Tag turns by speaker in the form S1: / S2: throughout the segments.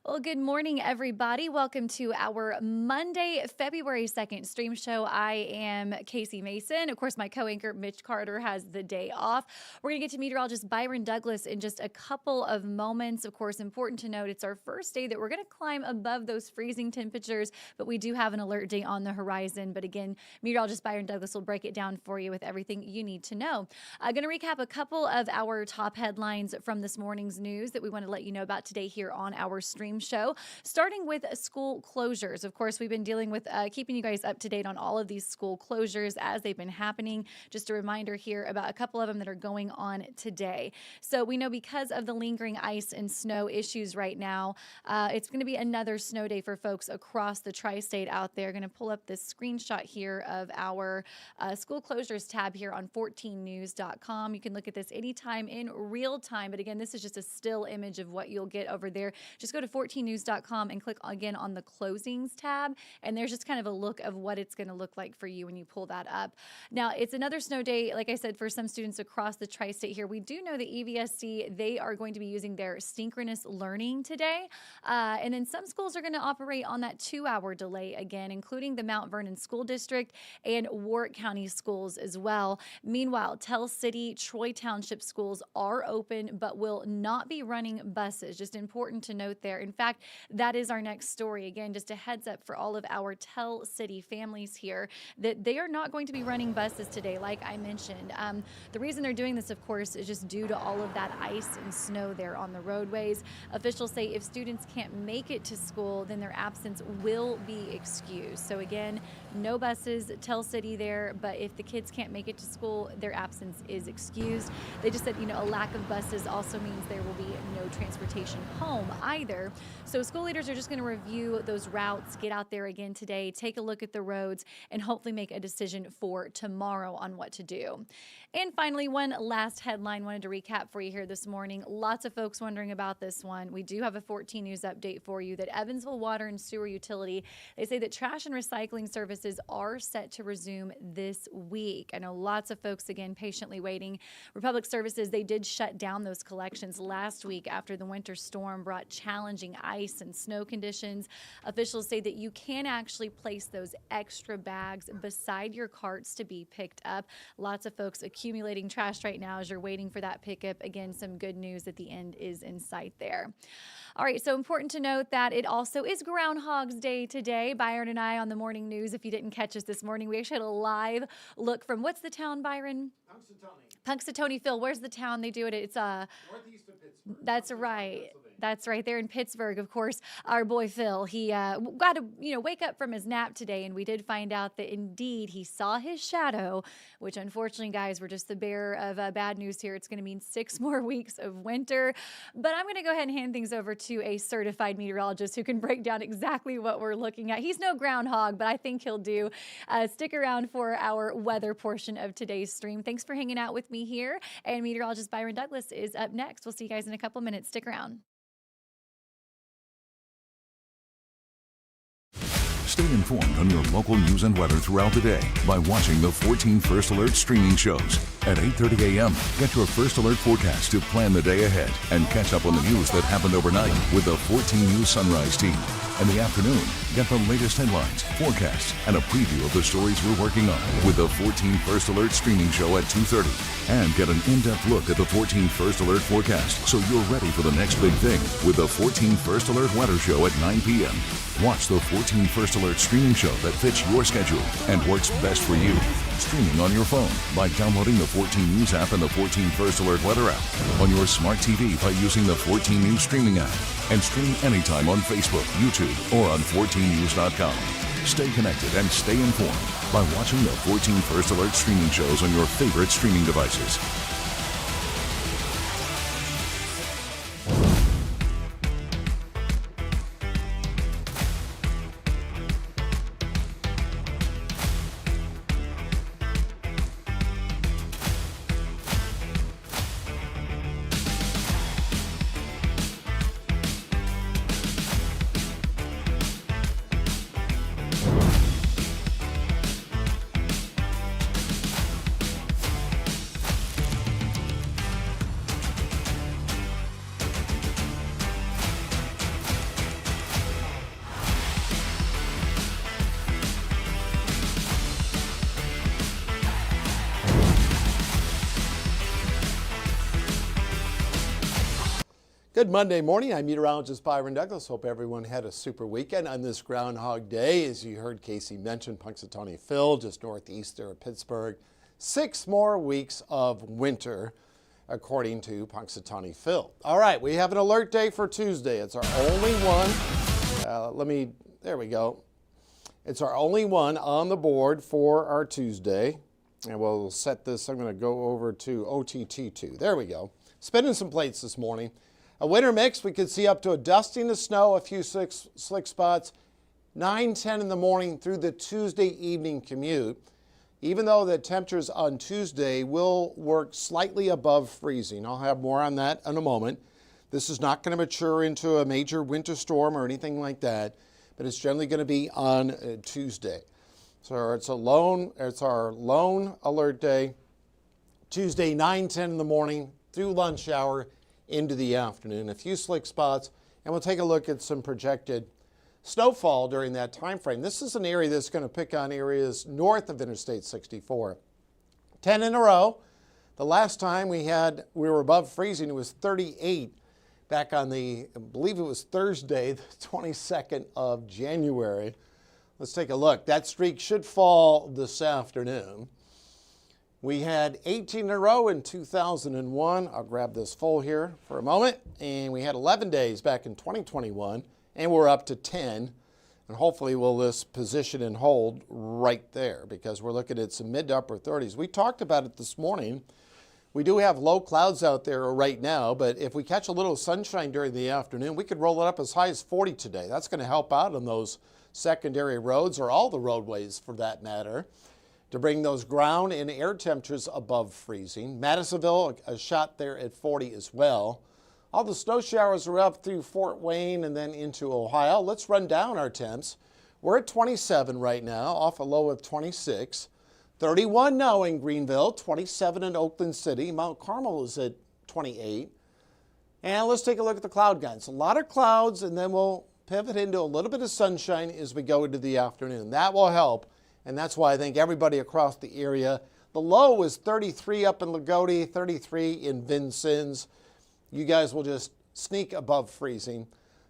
S1: Well, good morning, everybody. Welcome to our Monday, February 2nd stream show. I am Casey Mason. Of course, my co-anchor Mitch Carter has the day off. We're going to get to meteorologist Byron Douglas in just a couple of moments. Of course, important to note, it's our first day that we're going to climb above those freezing temperatures, but we do have an alert day on the horizon. But again, meteorologist Byron Douglas will break it down for you with everything you need to know. I'm going to recap a couple of our top headlines from this morning's news that we want to let you know about today here on our stream show, starting with school closures. Of course, we've been dealing with keeping you guys up to date on all of these school closures as they've been happening. Just a reminder here about a couple of them that are going on today. So we know because of the lingering ice and snow issues right now, it's going to be another snow day for folks across the tri-state out there. Going to pull up this screenshot here of our school closures tab here on 14news.com. You can look at this anytime in real time. But again, this is just a still image of what you'll get over there. Just go to 14news.com and click again on the closings tab. And there's just kind of a look of what it's going to look like for you when you pull that up. Now, it's another snow day, like I said, for some students across the tri-state here. We do know that EVSC, they are going to be using their synchronous learning today. And then some schools are going to operate on that 2-hour delay again, including the Mount Vernon School District and Warwick County schools as well. Meanwhile, Tell City, Troy Township schools are open, but will not be running buses. Just important to note there. In fact, that is our next story. Again, just a heads up for all of our Tell City families here that they are not going to be running buses today, like I mentioned. The reason they're doing this, of course, is just due to all of that ice and snow there on the roadways. Officials say if students can't make it to school, then their absence will be excused. So again, no buses, Tell City there, but if the kids can't make it to school, their absence is excused. They just said, a lack of buses also means there will be no transportation home either. So school leaders are just going to review those routes, get out there again today, take a look at the roads, and hopefully make a decision for tomorrow on what to do. And finally, one last headline wanted to recap for you here this morning. Lots of folks wondering about this one. We do have a 14 News update for you that Evansville Water and Sewer Utility, they say that trash and recycling services are set to resume this week. I know lots of folks, again, patiently waiting. Republic Services, they did shut down those collections last week after the winter storm brought challenging ice and snow conditions. Officials say that you can actually place those extra bags beside your carts to be picked up. Lots of folks accumulating trash right now as you're waiting for that pickup. Again, some good news at the end is in sight there. All right, so important to note that it also is Groundhog's Day today. Byron and I on the morning news, if you didn't catch us this morning, we actually had a live look from, what's the town, Byron? Punxsutawney Phil. Where's the town they do it? It's
S2: northeast of Pittsburgh.
S1: That's right. That's right there in Pittsburgh. Of course, our boy Phil, he got to wake up from his nap today, and we did find out that indeed he saw his shadow, which unfortunately, guys, we're just the bearer of bad news here. It's going to mean 6 more weeks of winter. But I'm going to go ahead and hand things over to a certified meteorologist who can break down exactly what we're looking at. He's no groundhog, but I think he'll do. Stick around for our weather portion of today's stream. Thanks for hanging out with me here. And meteorologist Byron Douglas is up next. We'll see you guys in a couple minutes. Stick around.
S3: Stay informed on your local news and weather throughout the day by watching the 14 First Alert streaming shows. At 8:30 a.m., get your First Alert forecast to plan the day ahead and catch up on the news that happened overnight with the 14 News Sunrise team. In the afternoon, get the latest headlines, forecasts, and a preview of the stories we're working on with the 14 First Alert streaming show at 2:30. And get an in-depth look at the 14 First Alert forecast so you're ready for the next big thing with the 14 First Alert weather show at 9 p.m. Watch the 14 First Alert streaming show that fits your schedule and works best for you. Streaming on your phone by downloading the 14 News app and the 14 First Alert weather app. On your smart TV by using the 14 News streaming app. And stream anytime on Facebook, YouTube, or on 14news.com. Stay connected and stay informed by watching the 14 First Alert streaming shows on your favorite streaming devices.
S2: Good Monday morning. I'm meteorologist Byron Douglas. Hope everyone had a super weekend on this Groundhog Day. As you heard Casey mention, Punxsutawney Phil, just northeast there of Pittsburgh. 6 more weeks of winter, according to Punxsutawney Phil. All right, we have an alert day for Tuesday. It's our only one. There we go. It's our only one on the board for our Tuesday. And we'll set this, I'm going to go over to OTT2. There we go. Spinning some plates this morning. A winter mix, we could see up to a dusting of snow, a few slick spots, 9, 10 in the morning through the Tuesday evening commute. Even though the temperatures on Tuesday will work slightly above freezing. I'll have more on that in a moment. This is not going to mature into a major winter storm or anything like that, but it's generally going to be on Tuesday. So it's our lone alert day, Tuesday 9, 10 in the morning through lunch hour into the afternoon. A few slick spots, and we'll take a look at some projected snowfall during that time frame. This is an area that's going to pick on areas north of Interstate 64. 10 in a row. The last time we were above freezing, it was 38 back on I believe it was Thursday, the 22nd of January. Let's take a look. That streak should fall this afternoon. We had 18 in a row in 2001. I'll grab this full here for a moment. And we had 11 days back in 2021, and we're up to 10. And hopefully we'll just position and hold right there because we're looking at some mid to upper 30s. We talked about it this morning. We do have low clouds out there right now, but if we catch a little sunshine during the afternoon, we could roll it up as high as 40 today. That's going to help out on those secondary roads, or all the roadways for that matter, to bring those ground and air temperatures above freezing. Madisonville, a shot there at 40 as well. All the snow showers are up through Fort Wayne and then into Ohio. Let's run down our temps. We're at 27 right now, off a low of 26. 31 now in Greenville, 27 in Oakland City. Mount Carmel is at 28. And let's take a look at the cloud guidance. A lot of clouds, and then we'll pivot into a little bit of sunshine as we go into the afternoon. That will help. And that's why I think everybody across the area, the low was 33 up in Lagodi, 33 in Vincennes. You guys will just sneak above freezing.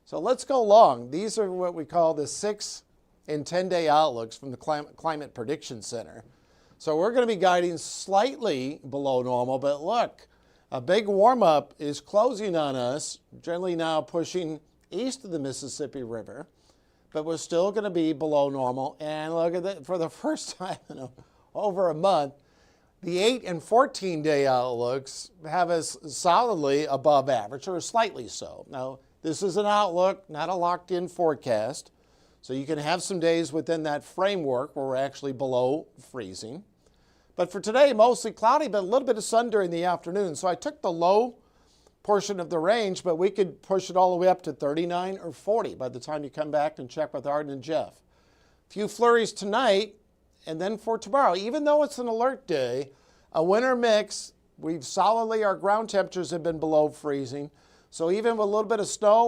S2: So let's go long. These are what we call the 6 and 10-day outlooks from the Climate Prediction Center. So we're going to be guiding slightly below normal, but look, a big warm-up is closing on us, generally now pushing east of the Mississippi River. But we're still going to be below normal. And look at that, for the first time in over a month, the 8 and 14-day outlooks have us solidly above average, or slightly so. Now, this is an outlook, not a locked-in forecast. So you can have some days within that framework where we're actually below freezing. But for today, mostly cloudy, but a little bit of sun during the afternoon. So I took the low portion of the range, but we could push it all the way up to 39 or 40 by the time you come back and check with Arden and Jeff. A few flurries tonight, and then for tomorrow, even though it's an alert day, a winter mix, our ground temperatures have been below freezing. So even with a little bit of snow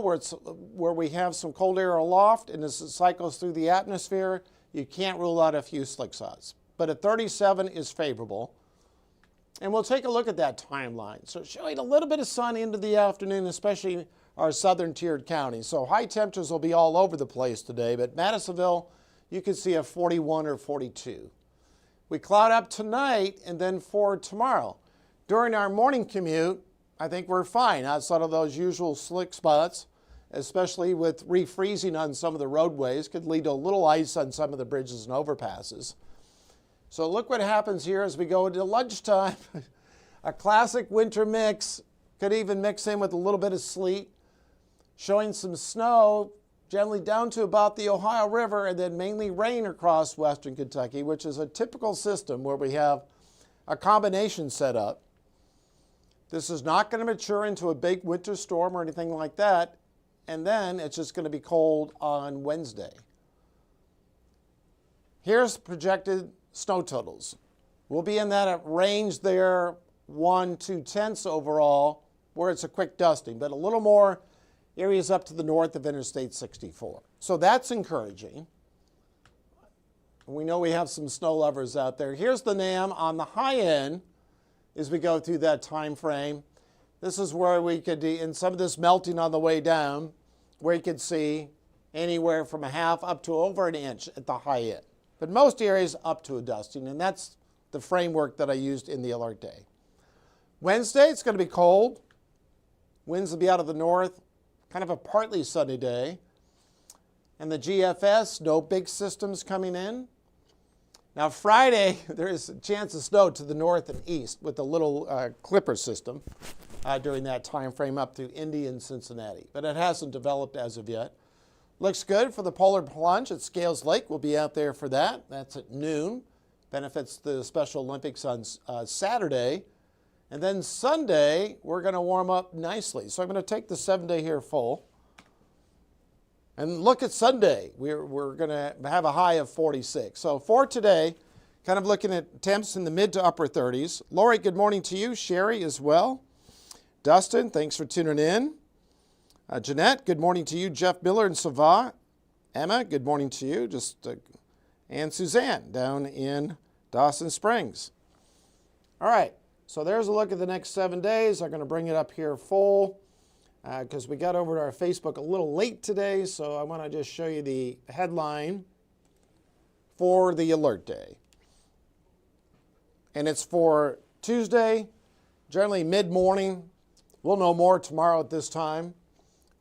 S2: where we have some cold air aloft and as it cycles through the atmosphere, you can't rule out a few slick spots. But at 37 is favorable. And we'll take a look at that timeline. So showing a little bit of sun into the afternoon, especially our southern tiered counties. So high temperatures will be all over the place today, but Madisonville, you can see a 41 or 42. We cloud up tonight and then for tomorrow. During our morning commute, I think we're fine outside of those usual slick spots, especially with refreezing on some of the roadways, could lead to a little ice on some of the bridges and overpasses. So look what happens here as we go into lunchtime. A classic winter mix, could even mix in with a little bit of sleet, showing some snow generally down to about the Ohio River, and then mainly rain across western Kentucky, which is a typical system where we have a combination set up. This is not going to mature into a big winter storm or anything like that, and then it's just going to be cold on Wednesday. Here's projected snow totals. We'll be in that range there, 1-2 overall, where it's a quick dusting, but a little more areas up to the north of Interstate 64. So that's encouraging. We know we have some snow lovers out there. Here's the NAM on the high end as we go through that time frame. This is where we could, in some of this melting on the way down, where you could see anywhere from a half up to over an inch at the high end. But most areas up to a dusting, and that's the framework that I used in the alert day. Wednesday, it's going to be cold. Winds will be out of the north, kind of a partly sunny day. And the GFS, no big systems coming in. Now Friday, there is a chance of snow to the north and east with a little clipper system during that time frame up through Indy and Cincinnati. But it hasn't developed as of yet. Looks good for the polar plunge at Scales Lake. We'll be out there for that. That's at noon. Benefits the Special Olympics on Saturday. And then Sunday, we're going to warm up nicely. So I'm going to take the 7-day here full. And look at Sunday. We're going to have a high of 46. So for today, kind of looking at temps in the mid to upper 30s. Lori, good morning to you. Sherry as well. Dustin, thanks for tuning in. Jeanette, good morning to you. Jeff Miller and Sava. Emma, good morning to you. And Suzanne down in Dawson Springs. All right, so there's a look at the next 7 days. I'm going to bring it up here full because we got over to our Facebook a little late today, so I want to just show you the headline for the alert day. And it's for Tuesday, generally mid-morning. We'll know more tomorrow at this time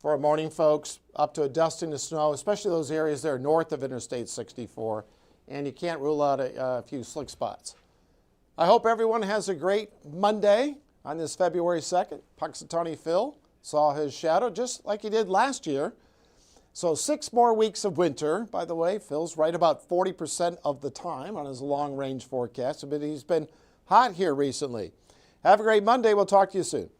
S2: for our morning folks, up to a dusting of snow, especially those areas there north of Interstate 64, and you can't rule out a few slick spots. I hope everyone has a great Monday on this February 2nd. Punxsutawney Phil saw his shadow just like he did last year. So 6 more weeks of winter. By the way, Phil's right about 40% of the time on his long-range forecast, but he's been hot here recently. Have a great Monday. We'll talk to you soon.